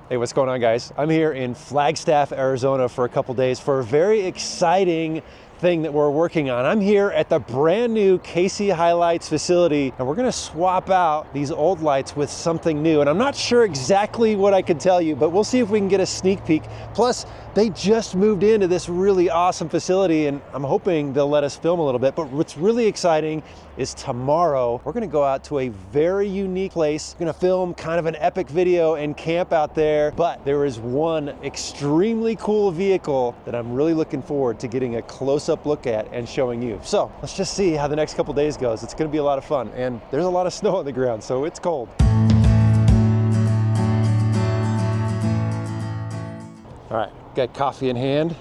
Hey, what's going on, guys? I'm here in Flagstaff, Arizona for a couple days for a very exciting thing that we're working on. I'm here at the brand new KC Hilites facility, and we're gonna swap out these old lights with something new. And I'm not sure exactly what I can tell you, but we'll see if we can get a sneak peek. Plus, they just moved into this really awesome facility, and I'm hoping they'll let us film a little bit. But what's really exciting is tomorrow, we're gonna go out to a very unique place. We're gonna film kind of an epic video and camp out there. But there is one extremely cool vehicle that I'm really looking forward to getting a close-up look at and showing you. So let's just see how the next couple days goes. It's gonna be a lot of fun, and there's a lot of snow on the ground, so it's cold. All right, got coffee in hand.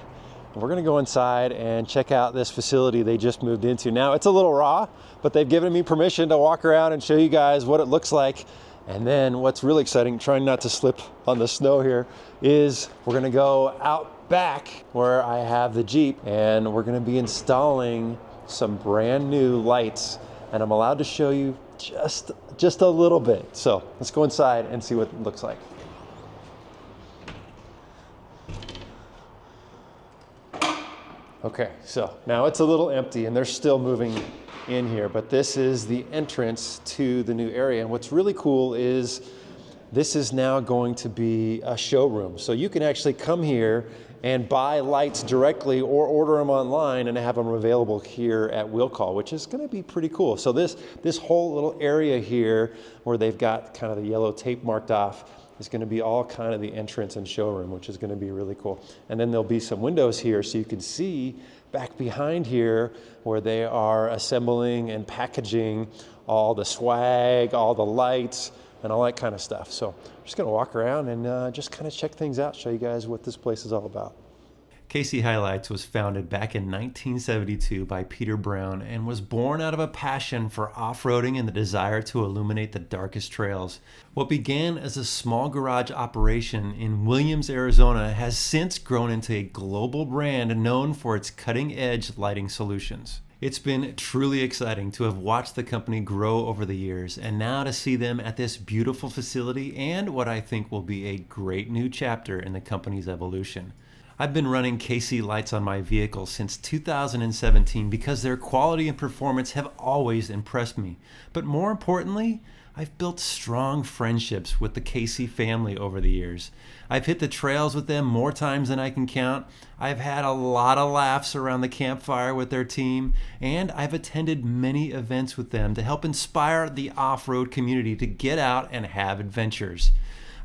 We're gonna go inside and check out this facility they just moved into. Now, it's a little raw, but they've given me permission to walk around and show you guys what it looks like. And then what's really exciting, trying not to slip on the snow here, is we're gonna go out back where I have the Jeep, and we're gonna be installing some brand new lights. And I'm allowed to show you just a little bit. So let's go inside and see what it looks like. Okay, so now it's a little empty and they're still moving in here, but this is the entrance to the new area. And what's really cool is this is now going to be a showroom. So you can actually come here and buy lights directly or order them online and have them available here at Will Call, which is gonna be pretty cool. So this whole little area here where they've got kind of the yellow tape marked off is gonna be all kind of the entrance and showroom, which is gonna be really cool. And then there'll be some windows here so you can see back behind here where they are assembling and packaging all the swag, all the lights, and all that kind of stuff. So I'm just gonna walk around and just kind of check things out, show you guys what this place is all about. KC Hilites was founded back in 1972 by Peter Brown and was born out of a passion for off-roading and the desire to illuminate the darkest trails. What began as a small garage operation in Williams, Arizona has since grown into a global brand known for its cutting-edge lighting solutions. It's been truly exciting to have watched the company grow over the years, and now to see them at this beautiful facility and what I think will be a great new chapter in the company's evolution. I've been running KC lights on my vehicle since 2017 because their quality and performance have always impressed me. But more importantly, I've built strong friendships with the KC family over the years. I've hit the trails with them more times than I can count. I've had a lot of laughs around the campfire with their team, and I've attended many events with them to help inspire the off-road community to get out and have adventures.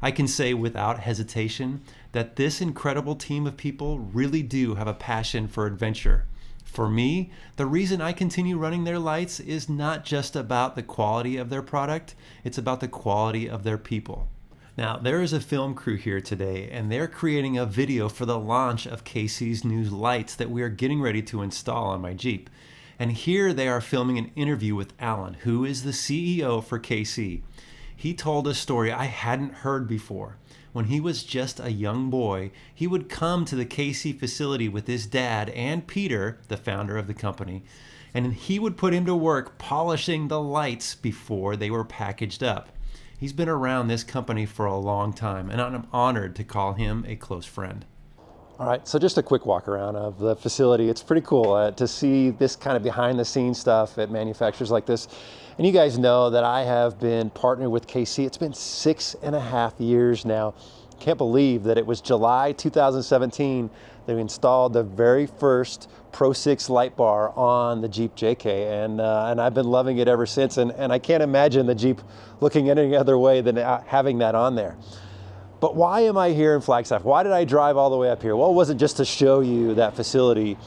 I can say without hesitation that this incredible team of people really do have a passion for adventure. For me, the reason I continue running their lights is not just about the quality of their product, it's about the quality of their people. Now, there is a film crew here today, and they're creating a video for the launch of KC's new lights that we are getting ready to install on my Jeep. And here they are filming an interview with Alan, who is the CEO for KC. He told a story I hadn't heard before. When he was just a young boy, he would come to the KC facility with his dad and Peter, the founder of the company, and he would put him to work polishing the lights before they were packaged up. He's been around this company for a long time, and I'm honored to call him a close friend. All right, so just a quick walk around of the facility. It's pretty cool to see this kind of behind the scenes stuff at manufacturers like this. And you guys know that I have been partnered with KC. It's been 6.5 years now. Can't believe that it was July 2017 that we installed the very first Pro 6 light bar on the Jeep JK, and I've been loving it ever since. And I can't imagine the Jeep looking any other way than having that on there. But why am I here in Flagstaff? Why did I drive all the way up here? Well, it wasn't just to show you that facility.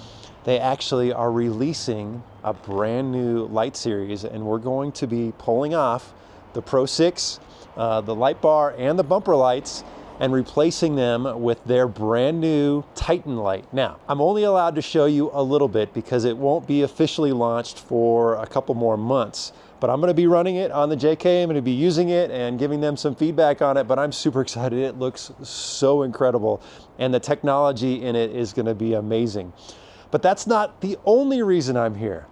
They actually are releasing a brand new light series, and we're going to be pulling off the Pro 6, the light bar and the bumper lights, and replacing them with their brand new Titan light. Now, I'm only allowed to show you a little bit because it won't be officially launched for a couple more months. But I'm gonna be running it on the JK, I'm gonna be using it and giving them some feedback on it, but I'm super excited. It looks so incredible, and the technology in it is gonna be amazing. But that's not the only reason I'm here.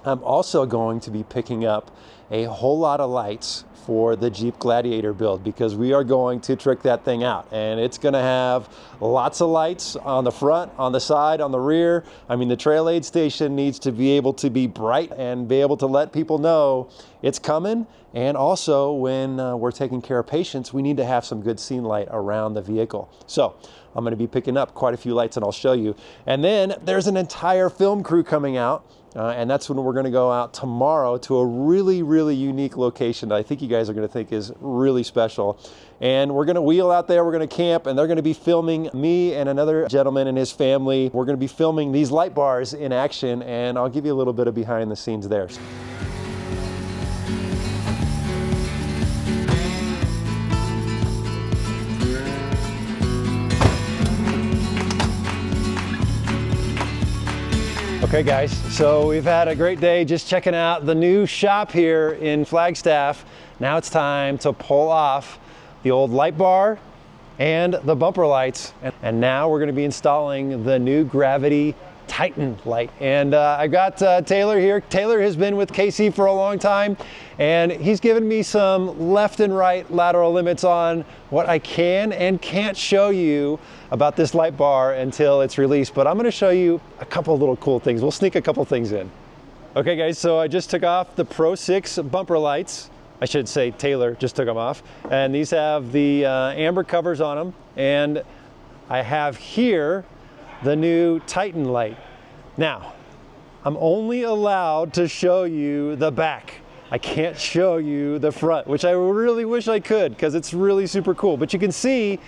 I'm also going to be picking up a whole lot of lights for the Jeep Gladiator build, because we are going to trick that thing out, and it's going to have lots of lights on the front, on the side, on the rear. I mean, the trail aid station needs to be able to be bright and be able to let people know it's coming. And also, when we're taking care of patients, we need to have some good scene light around the vehicle. So I'm going to be picking up quite a few lights, and I'll show you. And then there's an entire film crew coming out. And that's when we're going to go out tomorrow to a really, really unique location that I think you guys are going to think is really special. And we're going to wheel out there, we're going to camp, and they're going to be filming me and another gentleman and his family. We're going to be filming these light bars in action, and I'll give you a little bit of behind the scenes there. Okay guys, so we've had a great day just checking out the new shop here in Flagstaff. Now it's time to pull off the old light bar and the bumper lights. And now we're gonna be installing the new Gravity Titan light. And I got Taylor here. Taylor has been with KC for a long time, and he's given me some left and right lateral limits on what I can and can't show you about this light bar until it's released. But I'm gonna show you a couple little cool things. We'll sneak a couple things in. Okay guys, so I just took off the Pro 6 bumper lights. I should say Taylor just took them off. And these have the amber covers on them. And I have here the new Titan light. Now, I'm only allowed to show you the back. I can't show you the front, which I really wish I could, because it's really super cool. But you can see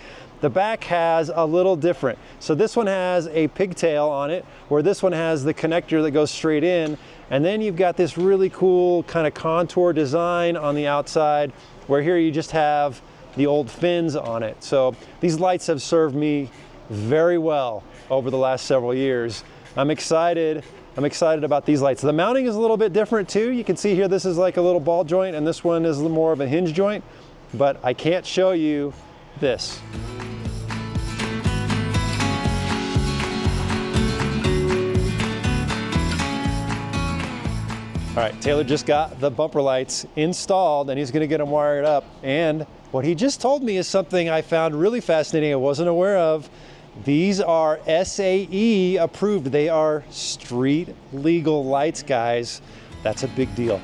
the back has a little different. So this one has a pigtail on it, where this one has the connector that goes straight in. And then you've got this really cool kind of contour design on the outside, where here you just have the old fins on it. So these lights have served me very well over the last several years. I'm excited about these lights. The mounting is a little bit different too. You can see here, this is like a little ball joint, and this one is more of a hinge joint, but I can't show you this. All right, Taylor just got the bumper lights installed, and he's gonna get them wired up. And what he just told me is something I found really fascinating, I wasn't aware of. These are SAE approved. They are street legal lights, guys. That's a big deal.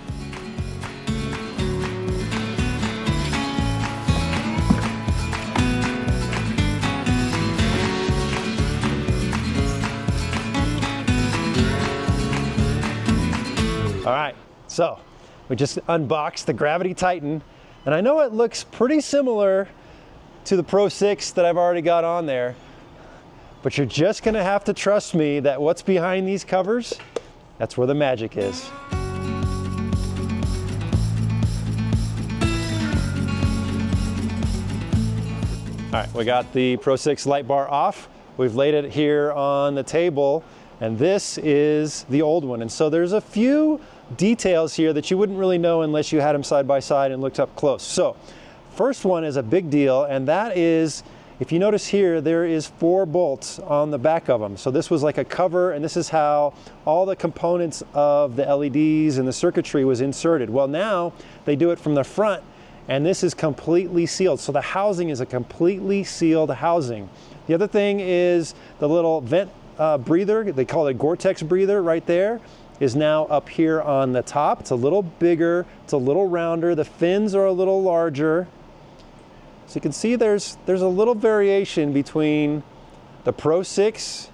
All right, so we just unboxed the Gravity Titan, and I know it looks pretty similar to the Pro 6 that I've already got on there, but you're just gonna have to trust me that what's behind these covers, that's where the magic is. All right, we got the Pro 6 light bar off. We've laid it here on the table, and this is the old one. And so there's a few details here that you wouldn't really know unless you had them side by side and looked up close. So first one is a big deal, and that is, if you notice here, there is 4 bolts on the back of them. So this was like a cover, and this is how all the components of the LEDs and the circuitry was inserted. Well, now they do it from the front, and this is completely sealed. So the housing is a completely sealed housing. The other thing is the little vent breather, they call it a Gore-Tex breather right there, is now up here on the top. It's a little bigger, it's a little rounder, the fins are a little larger. So you can see there's a little variation between the Pro 6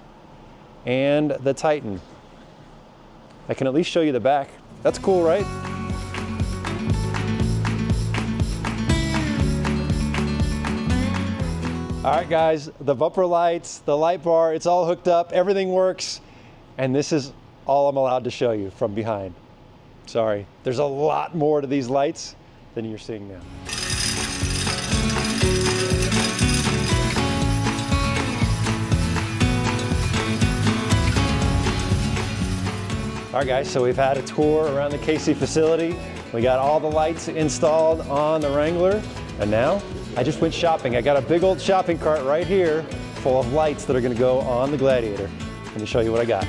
and the Titan. I can at least show you the back. That's cool, right? All right, guys, the bumper lights, the light bar, it's all hooked up, everything works, and this is all I'm allowed to show you from behind. Sorry, there's a lot more to these lights than you're seeing now. All right, guys, so we've had a tour around the KC facility. We got all the lights installed on the Wrangler, and now I just went shopping. I got a big old shopping cart right here full of lights that are gonna go on the Gladiator. Let me show you what I got.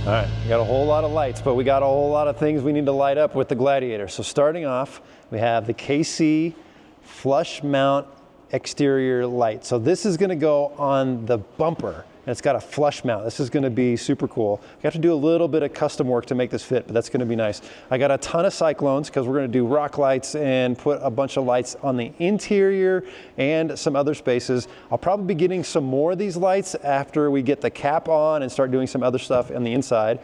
All right, we got a whole lot of lights, but we got a whole lot of things we need to light up with the Gladiator. So starting off, we have the KC flush mount exterior light. So this is gonna go on the bumper, and it's got a flush mount. This is gonna be super cool. We have to do a little bit of custom work to make this fit, but that's gonna be nice. I got a ton of cyclones because we're gonna do rock lights and put a bunch of lights on the interior and some other spaces. I'll probably be getting some more of these lights after we get the cap on and start doing some other stuff on the inside.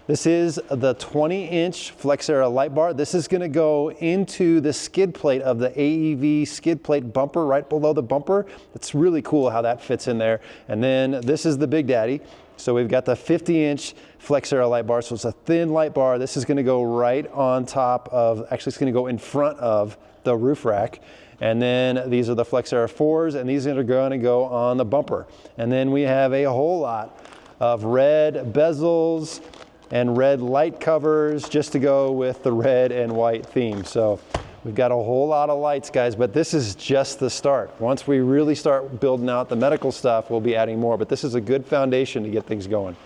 This is the 20-inch Flagstaff light bar. This is gonna go into the skid plate of the AEV skid plate bumper right below the bumper. It's really cool how that fits in there. And then this is the Big Daddy. So we've got the 50-inch Flagstaff light bar. So it's a thin light bar. This is gonna go right on top of, actually it's gonna go in front of the roof rack. And then these are the Flagstaff 4s, and these are gonna go on the bumper. And then we have a whole lot of red bezels and red light covers just to go with the red and white theme. So we've got a whole lot of lights, guys, but this is just the start. Once we really start building out the medical stuff, we'll be adding more, but this is a good foundation to get things going.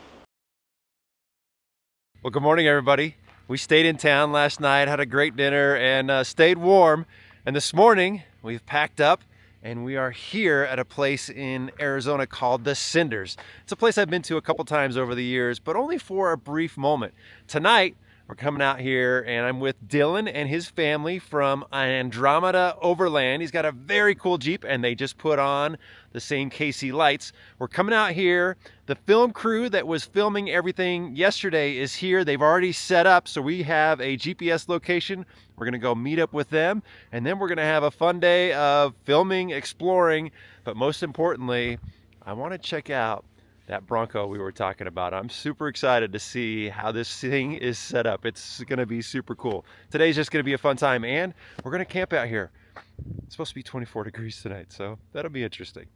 Well, good morning, everybody. We stayed in town last night, had a great dinner, and stayed warm. And this morning, we've packed up and we are here at a place in Arizona called the Cinders. It's a place I've been to a couple times over the years, but only for a brief moment. Tonight, we're coming out here and I'm with Dylan and his family from Andromeda Overland. He's got a very cool Jeep and they just put on the same KC lights. We're coming out here. The film crew that was filming everything yesterday is here. They've already set up, so we have a GPS location. We're gonna go meet up with them, and then we're gonna have a fun day of filming, exploring, but most importantly, I wanna check out that Bronco we were talking about. I'm super excited to see how this thing is set up. It's gonna be super cool. Today's just gonna be a fun time, and we're gonna camp out here. It's supposed to be 24 degrees tonight, so that'll be interesting.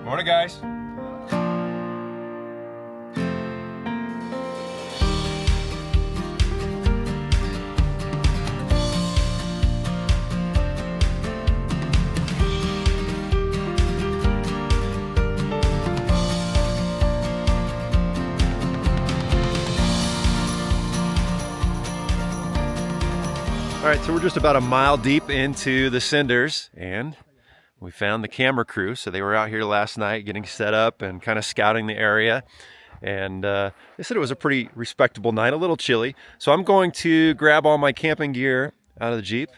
Morning, guys. All right, so we're just about a mile deep into the Cinders, and we found the camera crew. So they were out here last night getting set up and kind of scouting the area. And they said it was a pretty respectable night, a little chilly. So I'm going to grab all my camping gear out of the Jeep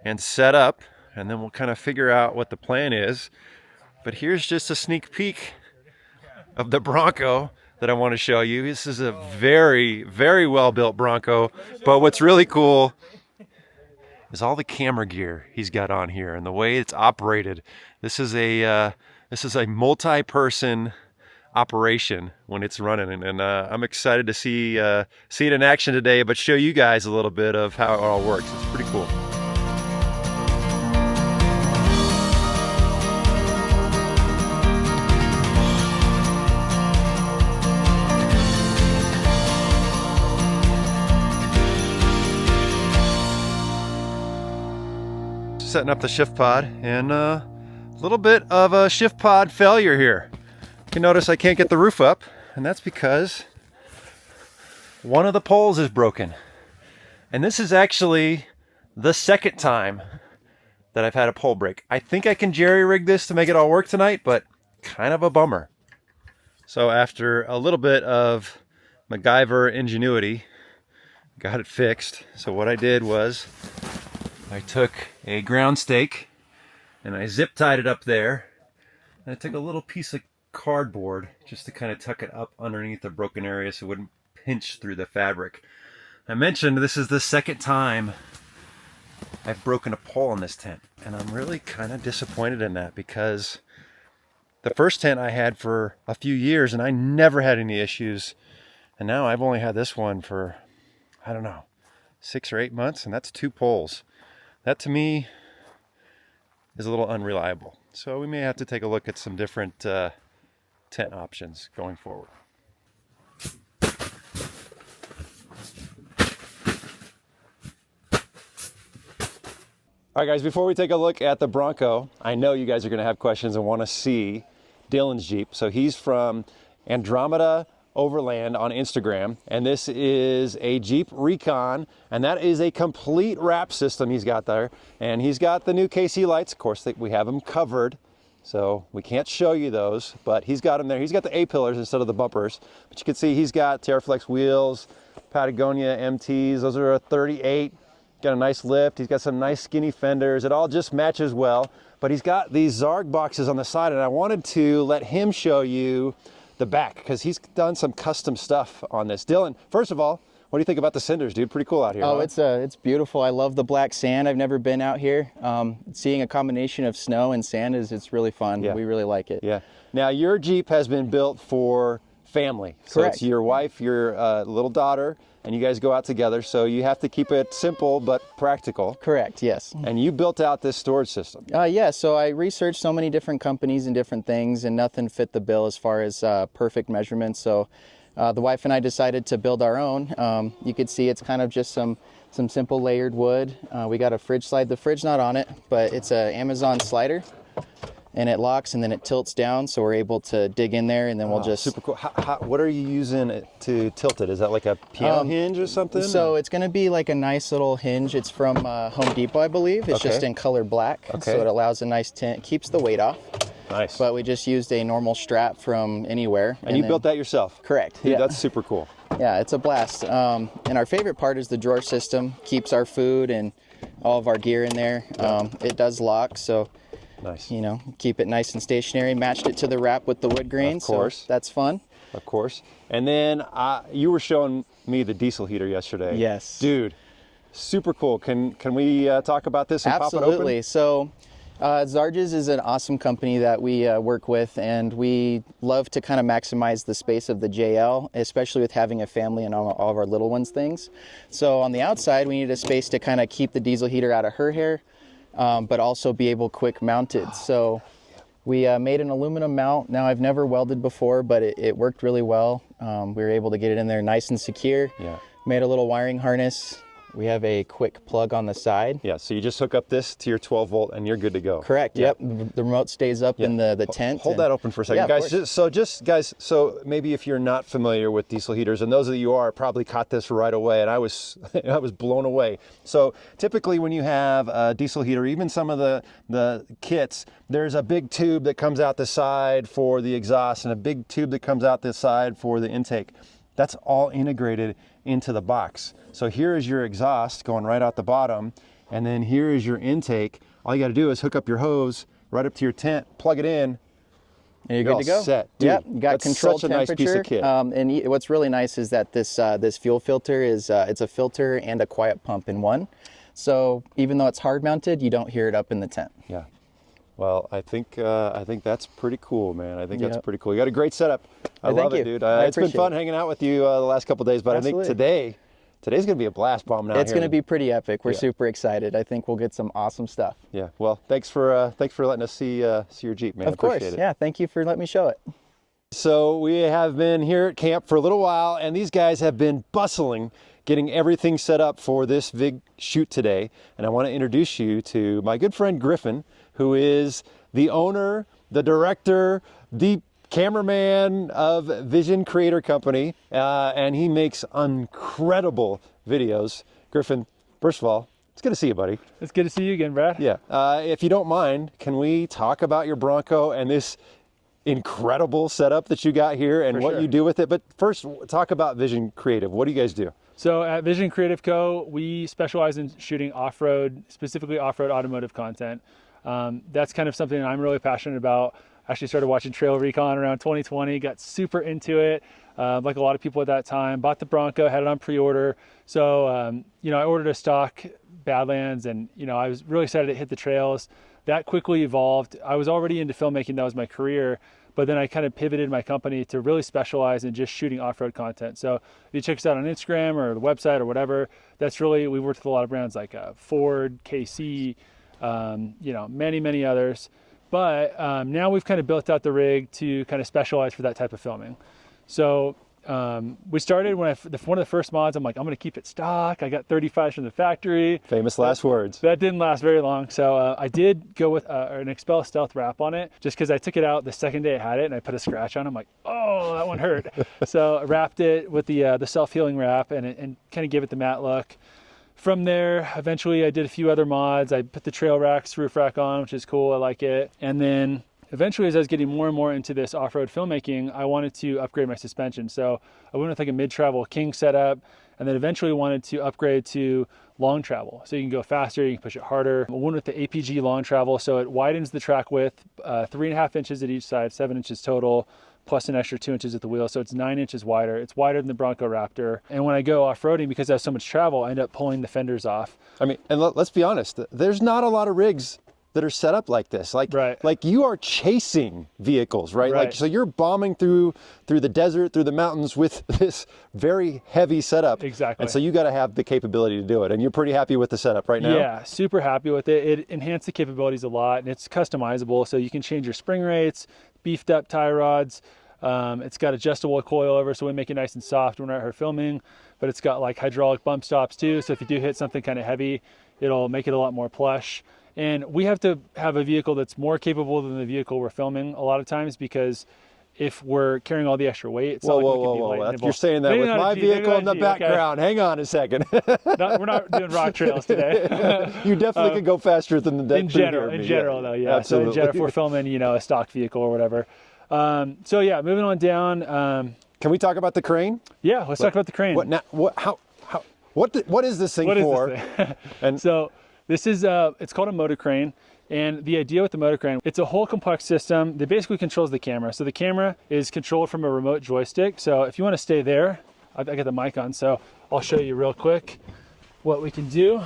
and set up, and then we'll kind of figure out what the plan is. But here's just a sneak peek of the Bronco that I want to show you. This is a very, very well-built Bronco. But what's really cool is all the camera gear he's got on here and the way it's operated. This is a multi-person operation when it's running, and I'm excited to see it in action today, but show you guys a little bit of how it all works. It's pretty cool. Setting up the shift pod, and a little bit of a shift pod failure here. You can notice I can't get the roof up, and that's because one of the poles is broken. And this is actually the second time that I've had a pole break. I think I can jerry-rig this to make it all work tonight, but kind of a bummer. So after a little bit of MacGyver ingenuity, got it fixed. So what I did was I took a ground stake and I zip tied it up there. And I took a little piece of cardboard just to kind of tuck it up underneath the broken area so it wouldn't pinch through the fabric. I mentioned this is the second time I've broken a pole in this tent, and I'm really kind of disappointed in that because the first tent I had for a few years and I never had any issues. And now I've only had this one for, I don't know, 6 or 8 months, and that's 2 poles. That to me is a little unreliable. So we may have to take a look at some different tent options going forward. All right, guys, before we take a look at the Bronco, I know you guys are going to have questions and want to see Dylan's Jeep. So he's from Andromeda Overland on Instagram, and this is a Jeep Recon, and that is a complete wrap system he's got there. And he's got the new KC lights. Of course, we have them covered, so we can't show you those, but he's got them there. He's got the A-pillars instead of the bumpers, but you can see he's got TerraFlex wheels, Patagonia MTs. Those are a 38. Got a nice lift. He's got some nice skinny fenders. It all just matches well. But he's got these Zarg boxes on the side, and I wanted to let him show you the back because he's done some custom stuff on this. Dylan, first of all, what do you think about the Cinders, dude? Pretty cool out here. Oh, huh? it's beautiful. I love the black sand. I've never been out here. Seeing a combination of snow and sand it's really fun. Yeah. We really like it. Yeah. Now your Jeep has been built for family. So Correct. it's your wife, your little daughter, and you guys go out together. So you have to keep it simple but practical. Correct, yes. And you built out this storage system. Yeah, so I researched so many different companies and different things, and nothing fit the bill as far as perfect measurements. So the wife and I decided to build our own. You could see it's kind of just some simple layered wood. We got a fridge slide. The fridge not on it, but it's an Amazon slider. And it locks and then it tilts down, so we're able to dig in there, and then we'll just... Super cool. What are you using to tilt it? Is that like a piano hinge or something? So it's going to be like a nice little hinge. It's from Home Depot, I believe. It's just in color black, so it allows a nice tint, keeps the weight off. Nice. But we just used a normal strap from anywhere. And you built that yourself? Correct. Dude, yeah. that's super cool. Yeah, it's a blast. And our favorite part is the drawer system. Keeps our food and all of our gear in there. It does lock, so... Nice. You know, keep it nice and stationary. Matched it to the wrap with the wood grain. Of course. So that's fun. Of course. And then you were showing me the diesel heater yesterday. Yes. Dude, super cool. Can we talk about this and pop it open? Absolutely. So Zarges is an awesome company that we work with, and we love to kind of maximize the space of the JL, especially with having a family and all of our little ones things. So on the outside, we need a space to kind of keep the diesel heater out of her hair. But also be able quick mounted. So we made an aluminum mount. Now I've never welded before, but it worked really well. We were able to get it in there nice and secure. Yeah. Made a little wiring harness. We have a quick plug on the side. Yeah, so you just hook up this to your 12 volt and you're good to go. Correct, yep. The remote stays up in the tent. Hold that open for a second. Yeah, guys, so maybe if you're not familiar with diesel heaters, and those of you are probably caught this right away, and I was blown away. So typically when you have a diesel heater, even some of the kits, there's a big tube that comes out the side for the exhaust and a big tube that comes out the side for the intake. That's all integrated into the box. So here is your exhaust going right out the bottom, and then here is your intake. All you got to do is hook up your hose right up to your tent, plug it in, and you're good to go. Set. Dude, yep, you got controlled such a temperature. Nice piece of kit. And what's really nice is that this fuel filter is it's a filter and a quiet pump in one. So even though it's hard mounted, you don't hear it up in the tent. Yeah. Well, I think that's pretty cool, man. I think that's pretty cool. You got a great setup. I love it, dude. It's been fun hanging out with you the last couple of days, but Absolutely. I think today's going to be a blast bombing out here. It's going to be pretty epic. We're super excited. I think we'll get some awesome stuff. Yeah. Well, thanks for letting us see your Jeep, man. Of course. Appreciate it. Yeah. Thank you for letting me show it. So we have been here at camp for a little while, and these guys have been bustling getting everything set up for this big shoot today. And I want to introduce you to my good friend Griffin, who is the owner, the director, the cameraman of Vision Creator Company, and he makes incredible videos. Griffin, first of all, it's good to see you, buddy. It's good to see you again, Brad. Yeah. If you don't mind, can we talk about your Bronco and this incredible setup that you got here and what you do with it? But first, talk about Vision Creative. What do you guys do? So at Vision Creative Co., we specialize in shooting off-road, specifically off-road automotive content. That's kind of something I'm really passionate about. I actually started watching TrailRecon around 2020, got super into it, like a lot of people at that time. Bought the Bronco, had it on pre-order. So, I ordered a stock Badlands, and I was really excited to hit the trails. That quickly evolved. I was already into filmmaking, that was my career, but then I kind of pivoted my company to really specialize in just shooting off-road content. So if you check us out on Instagram or the website or whatever, that's really, we worked with a lot of brands like Ford, KC, many others. But now we've kind of built out the rig to kind of specialize for that type of filming. So we started when one of the first mods, I'm like, I'm going to keep it stock. I got 35s from the factory. Famous last words. That didn't last very long. So I did go with an Expel Stealth wrap on it, just because I took it out the second day I had it and I put a scratch on it. I'm like, oh, that one hurt. So I wrapped it with the self-healing wrap and kind of gave it the matte look. From there, eventually I did a few other mods. I put the TrailRec's roof rack on, which is cool. I like it. And then eventually, as I was getting more and more into this off-road filmmaking, I wanted to upgrade my suspension. So I went with like a mid-travel King setup, and then eventually wanted to upgrade to long travel. So you can go faster, you can push it harder. I went with the APG long travel, so it widens the track width, 3.5 inches at each side, 7 inches total, plus an extra 2 inches at the wheel. So it's 9 inches wider. It's wider than the Bronco Raptor. And when I go off-roading, because I have so much travel, I end up pulling the fenders off. I mean, and let's be honest, there's not a lot of rigs that are set up like this. Like you are chasing vehicles, right? Like, so you're bombing through the desert, through the mountains with this very heavy setup. Exactly. And so you got to have the capability to do it. And you're pretty happy with the setup right now? Yeah, super happy with it. It enhanced the capabilities a lot, and it's customizable. So you can change your spring rates, beefed up tie rods. It's got adjustable coilover, so we make it nice and soft when we're out here filming, but it's got like hydraulic bump stops too. So if you do hit something kind of heavy, it'll make it a lot more plush. And we have to have a vehicle that's more capable than the vehicle we're filming a lot of times, because if we're carrying all the extra weight, it's not like we can be light and nimble. You're saying that maybe with my vehicle in the background. Okay. Hang on a second. We're not doing rock trails today. You definitely could go faster than the in general though, yeah. Absolutely. So in general, if we're filming, a stock vehicle or whatever. So yeah, moving on down. Can we talk about the crane? Yeah, let's talk about the crane. What is this thing for? And so this is it's called a motor crane. And the idea with the motor crane, it's a whole complex system that basically controls the camera. So the camera is controlled from a remote joystick. So if you want to stay there, I got the mic on, so I'll show you real quick what we can do.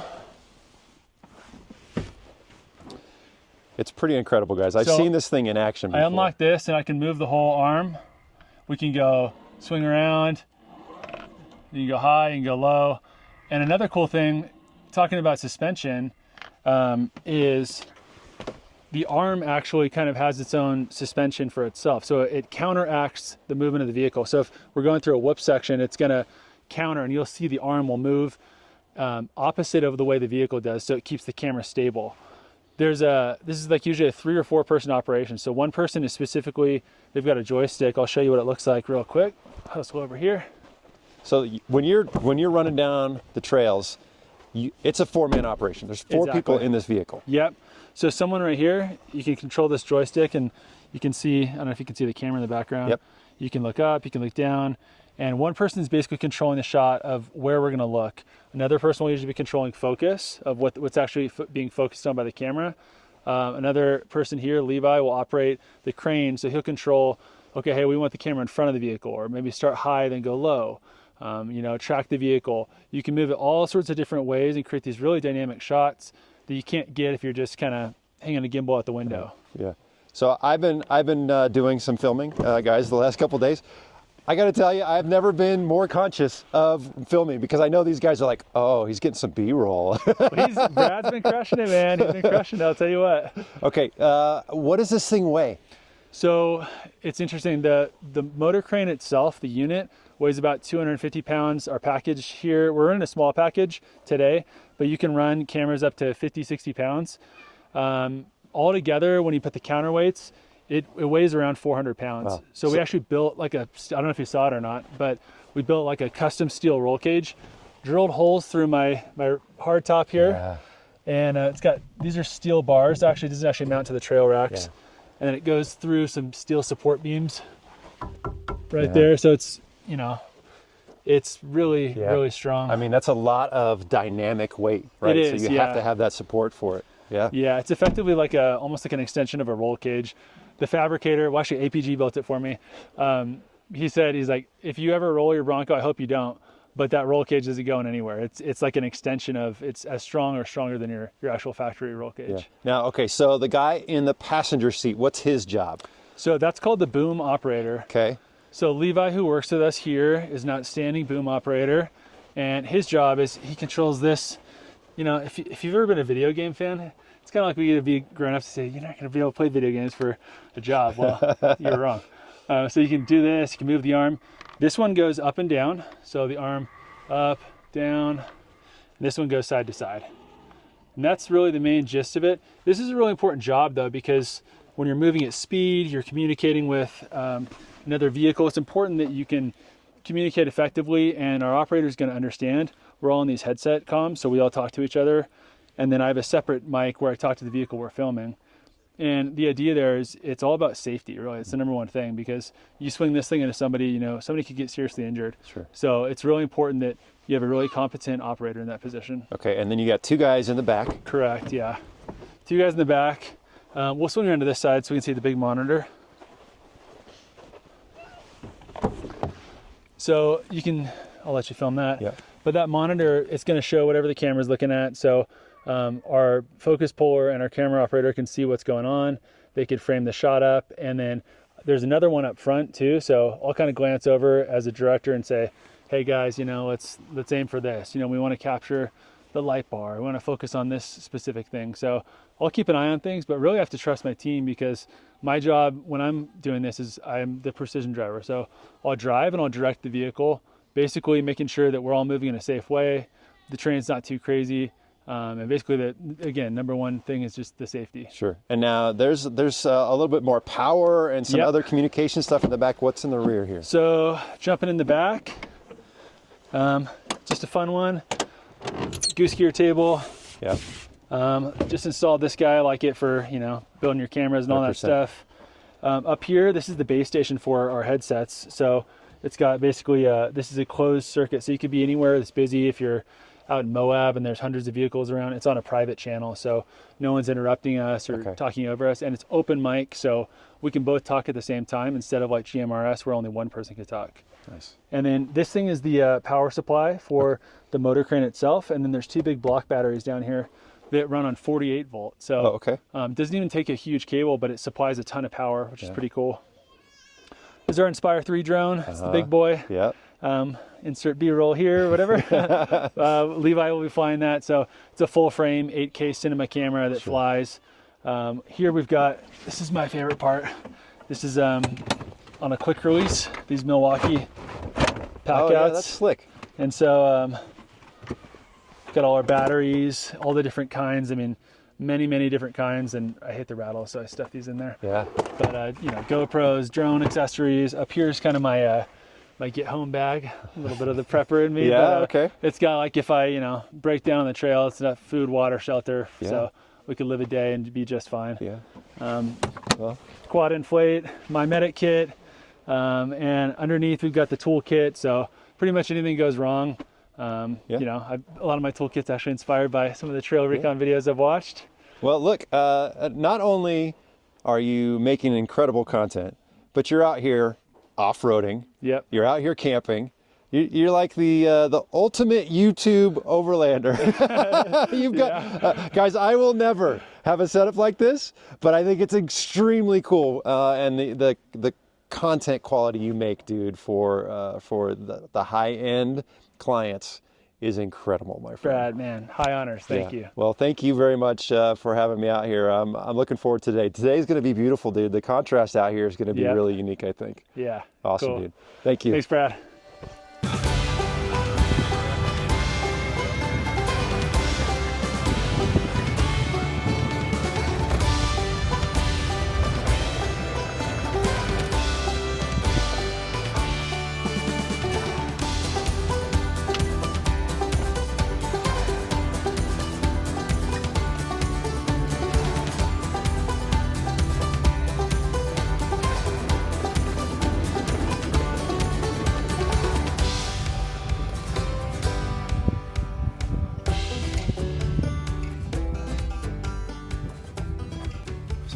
It's pretty incredible, guys. I've seen this thing in action before. I unlock this and I can move the whole arm. We can go swing around. You can go high, you can go low. And another cool thing, talking about suspension, is the arm actually kind of has its own suspension for itself. So it counteracts the movement of the vehicle. So if we're going through a whoop section, it's gonna counter, and you'll see the arm will move opposite of the way the vehicle does. So it keeps the camera stable. This is like usually a 3 or 4 person operation. So one person is specifically, they've got a joystick. I'll show you what it looks like real quick. Let's go over here. So when you're running down the trails, it's a 4-man operation. There's 4 people in this vehicle. Yep. So someone right here, you can control this joystick, and you can see, I don't know if you can see the camera in the background. Yep. You can look up, you can look down, and one person is basically controlling the shot of where we're gonna look. Another person will usually be controlling focus of what's actually being focused on by the camera. Another person here, Levi, will operate the crane, so he'll control, okay, hey, we want the camera in front of the vehicle, or maybe start high, then go low. Track the vehicle. You can move it all sorts of different ways and create these really dynamic shots that you can't get if you're just kind of hanging a gimbal out the window. Yeah. So I've been doing some filming, guys, the last couple of days. I got to tell you, I've never been more conscious of filming, because I know these guys are like, oh, he's getting some B-roll. Brad's been crushing it, man. He's been crushing it, I'll tell you what. Okay, what does this thing weigh? So it's interesting. The motor crane itself, the unit, weighs about 250 pounds. Our package here, we're in a small package today, but you can run cameras up to 50, 60 pounds. Altogether, when you put the counterweights, it weighs around 400 pounds. Wow. So we actually built like I don't know if you saw it or not, but we built like a custom steel roll cage, drilled holes through my hard top here. Yeah. And it's got, these are steel bars. Actually, it doesn't actually mount to the TrailRec's. Yeah. And then it goes through some steel support beams right there. So it's, it's really, really strong. I mean, that's a lot of dynamic weight, right? It is, so you have to have that support for it. Yeah. Yeah, it's effectively like almost like an extension of a roll cage. The fabricator, well, actually APG built it for me. He's like, if you ever roll your Bronco, I hope you don't, but that roll cage isn't going anywhere. It's like an extension of, it's as strong or stronger than your actual factory roll cage. Yeah. Now, okay, so the guy in the passenger seat, what's his job? So that's called the boom operator. Okay. So Levi, who works with us here, is an outstanding boom operator, and his job is he controls this. You know, if you've ever been a video game fan, it's kind of like we get to be grown up to say, you're not going to be able to play video games for a job. Well, you're wrong. So you can do this, you can move the arm. This one goes up and down. So the arm up, down. This one goes side to side. And that's really the main gist of it. This is a really important job though, because when you're moving at speed, you're communicating with another vehicle. It's important that you can communicate effectively, and our operator is going to understand. We're all in these headset comms, so we all talk to each other. And then I have a separate mic where I talk to the vehicle we're filming. And the idea there is it's all about safety, really. It's the number one thing, because you swing this thing into somebody, you know, somebody could get seriously injured. Sure. So it's really important that you have a really competent operator in that position. Okay, and then you got two guys in the back. Correct, yeah. Two guys in the back. We'll swing around to this side so we can see the big monitor. So you can, I'll let you film that. Yeah. But that monitor, it's going to show whatever the camera's looking at. So our focus puller and our camera operator can see what's going on. They could frame the shot up, and then there's another one up front too. So I'll kind of glance over as a director and say, hey guys, you know, let's aim for this. You know, we want to capture the light bar. We want to focus on this specific thing. So I'll keep an eye on things, but really I have to trust my team, because my job when I'm doing this is I'm the precision driver. So I'll drive and I'll direct the vehicle, basically making sure that we're all moving in a safe way. The terrain's not too crazy. And basically, again, number one thing is just the safety. Sure. And now there's a little bit more power and some Yep. other communication stuff in the back. What's in the rear here? So jumping in the back, just a fun one. Goose gear table. Yeah. Just installed this guy. I like it for, you know, building your cameras and all that 100%. stuff. Up here, this is the base station for our headsets. So it's got basically, this is a closed circuit. So you could be anywhere that's busy. If you're out in Moab and there's hundreds of vehicles around, it's on a private channel. So no one's interrupting us or Okay. talking over us. And it's open mic. So we can both talk at the same time, instead of like GMRS where only one person can talk. Nice. And then this thing is the power supply for the motor crane itself. And then there's two big block batteries down here that run on 48 volt. So Oh, okay. doesn't even take a huge cable, but it supplies a ton of power, which is pretty cool. This is our Inspire 3 drone. It's the big boy. Yeah. Insert B-roll here, whatever. Levi will be flying that. So it's a full frame 8K cinema camera that flies. Here we've got, this is my favorite part. This is on a quick release, these Milwaukee pack Oh, yeah, outs. that's slick. And so got all our batteries, all the different kinds. I mean, many different kinds, and I hate the rattle, so I stuff these in there. Yeah. But you know, GoPros, drone accessories. Up here is kind of my my get home bag, a little bit of the prepper in me. Yeah, but, okay. It's got, like, if I, you know, break down on the trail, it's enough food, water, shelter, Yeah. so we could live a day and be just fine. Yeah. Well, Quad inflate, my medic kit, and underneath we've got the tool kit. So pretty much anything goes wrong. Yeah. You know, a lot of my toolkit's actually inspired by some of the TrailRecon videos I've watched. well, look, not only are you making incredible content, but you're out here off-roading. Yep. You're out here camping. You're like the ultimate YouTube overlander. You've got guys. I will never have a setup like this, but I think it's extremely cool, and the content quality you make, dude, for the high end clients is incredible, my friend. Brad, man, high honors. Thank Yeah. you. Well, thank you very much for having me out here. I'm looking forward to today. Today's going to be beautiful, dude. The contrast out here is going to be Yeah. really unique, I think. Yeah. Awesome, Cool. dude. Thank you. Thanks, Brad.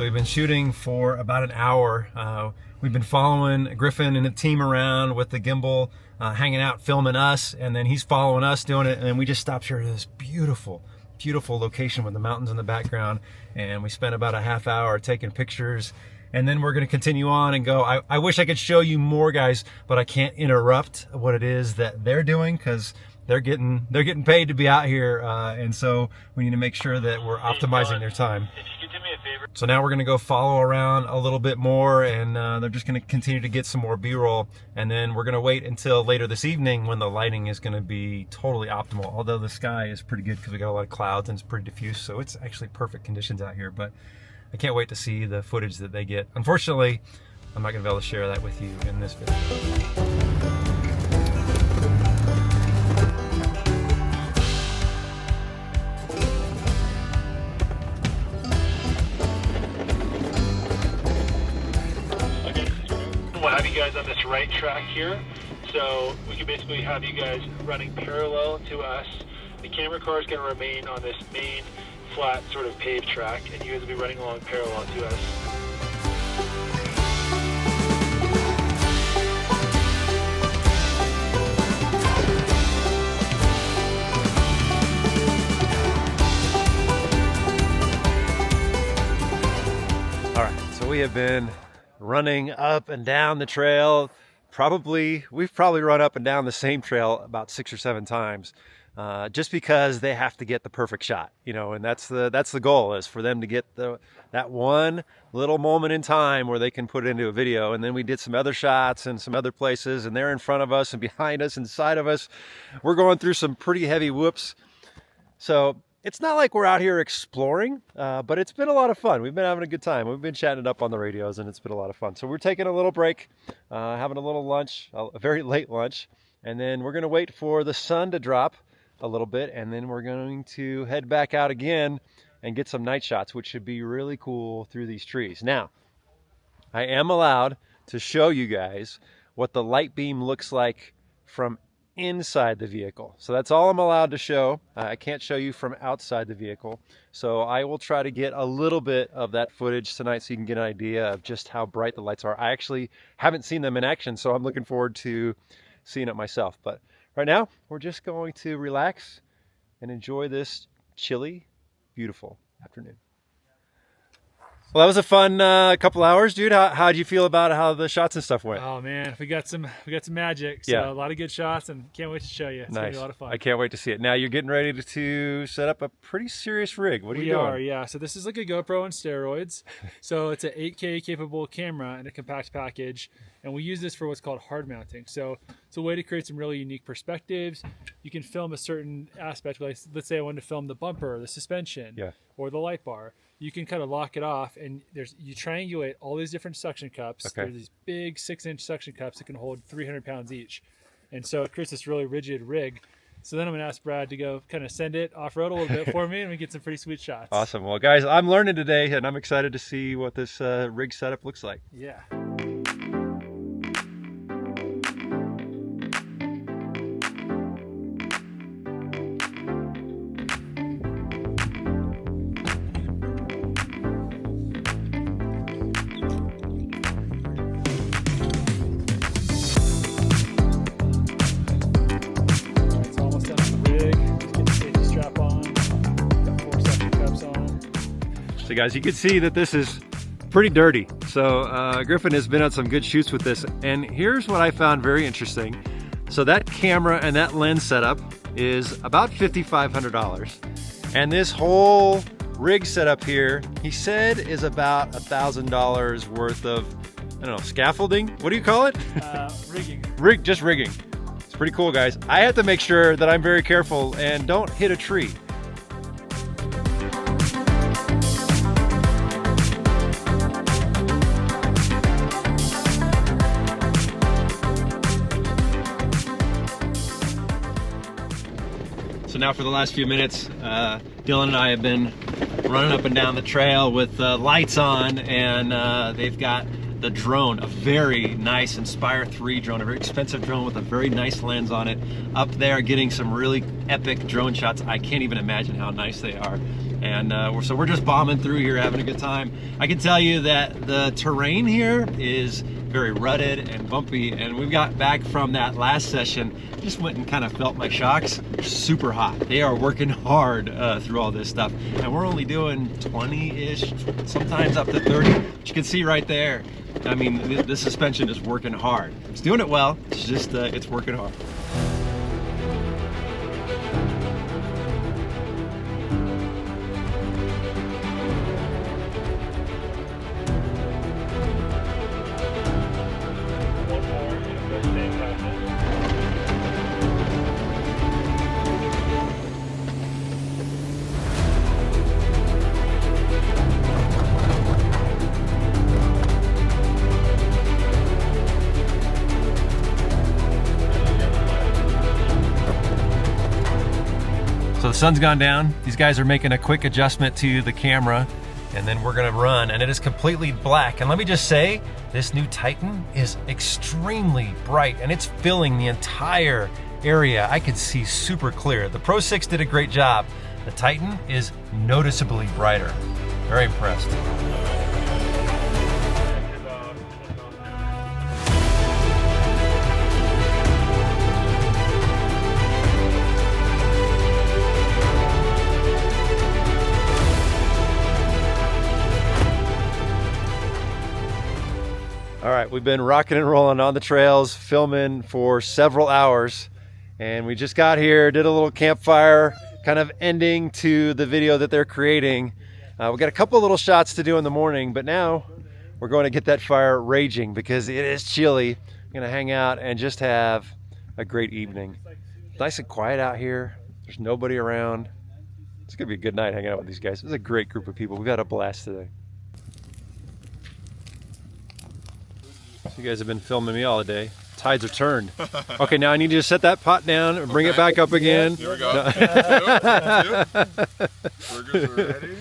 we've been shooting for about an hour. We've been following Griffin and the team around with the gimbal, hanging out, filming us, and then he's following us doing it. And then we just stopped here at this beautiful, beautiful location with the mountains in the background. And we spent about a half hour taking pictures. And then we're going to continue on and go. I wish I could show you more, guys, but I can't interrupt what it is that they're doing because they're getting paid to be out here, and so we need to make sure that we're optimizing their time. So now we're going to go follow around a little bit more, and they're just going to continue to get some more B-roll, and then we're going to wait until later this evening when the lighting is going to be totally optimal. Although the sky is pretty good because we got a lot of clouds and it's pretty diffuse, so it's actually perfect conditions out here. But I can't wait to see the footage that they get. Unfortunately, I'm not going to be able to share that with you in this video. We'll have you guys on this right track here, so we can basically have you guys running parallel to us. The camera car is going to remain on this main flat sort of paved track, and you guys will be running along parallel to us. All right, so we have been running up and down the trail. We've probably run up and down the same trail about 6 or 7 times, just because they have to get the perfect shot, you know, and that's the goal, is for them to get that one little moment in time where they can put it into a video. And then we did some other shots in some other places, and they're in front of us and behind us and side of us. We're going through some pretty heavy whoops. So it's not like we're out here exploring, but it's been a lot of fun. We've been having a good time. We've been chatting it up on the radios, and it's been a lot of fun. So we're taking a little break, having a little lunch, a very late lunch, and then we're going to wait for the sun to drop a little bit, and then we're going to head back out again and get some night shots, which should be really cool through these trees. Now, I am allowed to show you guys what the light beam looks like from inside the vehicle. So that's all I'm allowed to show. I can't show you from outside the vehicle. So I will try to get a little bit of that footage tonight so you can get an idea of just how bright the lights are. I actually haven't seen them in action, so I'm looking forward to seeing it myself. But right now, we're just going to relax and enjoy this chilly, beautiful afternoon. Well, that was a fun couple hours, dude. How'd you feel about how the shots and stuff went? Oh man, we got some magic. So Yeah. a lot of good shots, and can't wait to show you. It's gonna be a lot of fun. I can't wait to see it. Now you're getting ready to set up a pretty serious rig. What are you doing? We are, yeah. So this is like a GoPro on steroids. So it's an 8K capable camera in a compact package, and we use this for what's called hard mounting. So it's a way to create some really unique perspectives. You can film a certain aspect, like let's say I wanted to film the bumper, the suspension, Yeah. or the light bar. You can kind of lock it off, and you triangulate all these different suction cups. Okay. There's these big 6-inch suction cups that can hold 300 pounds each, and so it creates this really rigid rig. So then I'm gonna ask Brad to go kind of send it off-road a little bit for me, and we get some pretty sweet shots. Awesome. Well, guys, I'm learning today, and I'm excited to see what this rig setup looks like. Yeah. It's almost done with the rig. Just get the safety strap on. Got 4 suction cups on. So guys, you can see that this is pretty dirty. So Griffin has been on some good shoots with this, and here's what I found very interesting. So that camera and that lens setup is about $5,500, and this whole rig setup here, he said, is about $1,000 worth of, I don't know, scaffolding. What do you call it? Rigging. Just rigging. It's pretty cool, guys. I have to make sure that I'm very careful and don't hit a tree. So now for the last few minutes, Dylan and I have been running up and down the trail with lights on, and they've got the drone, a very nice Inspire 3 drone, a very expensive drone with a very nice lens on it, up there getting some really epic drone shots. I can't even imagine how nice they are. And so we're just bombing through here, having a good time. I can tell you that the terrain here is very rutted and bumpy, and we got back from that last session, just went and kind of felt my shocks. They're super hot. They are working hard through all this stuff, and we're only doing 20-ish, sometimes up to 30. But you can see right there, I mean, the suspension is working hard. It's doing it well, it's just, it's working hard. So the sun's gone down. These guys are making a quick adjustment to the camera, and then we're gonna run, and it is completely black. And let me just say, this new Titan is extremely bright, and it's filling the entire area. I can see super clear. The Pro 6 did a great job. The Titan is noticeably brighter. Very impressed. All right, we've been rocking and rolling on the trails, filming for several hours, and we just got here, did a little campfire, kind of ending to the video that they're creating. We got a couple little shots to do in the morning, but now we're going to get that fire raging because it is chilly. We're gonna hang out and just have a great evening. Nice and quiet out here. There's nobody around. It's gonna be a good night hanging out with these guys. It's a great group of people. We've had a blast today. You guys have been filming me all day. Tides are turned. Okay, now I need you to set that pot down and bring it back up again. Here we go. Burgers are ready.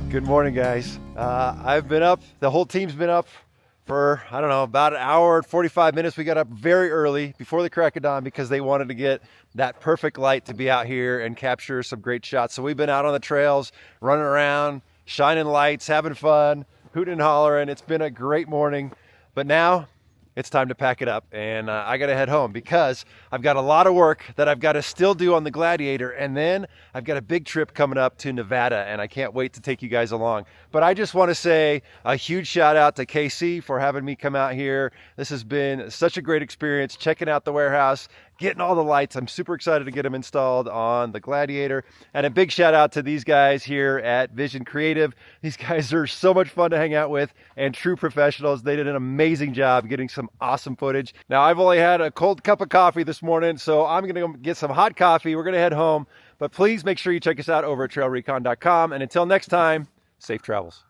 Good morning, guys. I've been up, the whole team's been up for, I don't know, about an hour and 45 minutes. We got up very early before the crack of dawn because they wanted to get that perfect light to be out here and capture some great shots. So we've been out on the trails, running around, shining lights, having fun, hooting and hollering. It's been a great morning, but now it's time to pack it up, and I gotta head home because I've got a lot of work that I've got to still do on the Gladiator, and then I've got a big trip coming up to Nevada, and I can't wait to take you guys along. But I just want to say a huge shout out to KC for having me come out here. This has been such a great experience, checking out the warehouse, getting all the lights. I'm super excited to get them installed on the Gladiator. And a big shout out to these guys here at Vision Creative. These guys are so much fun to hang out with and true professionals. They did an amazing job getting some awesome footage. Now, I've only had a cold cup of coffee this morning, so I'm gonna go get some hot coffee. We're gonna head home, but please make sure you check us out over at TrailRecon.com. And until next time, safe travels.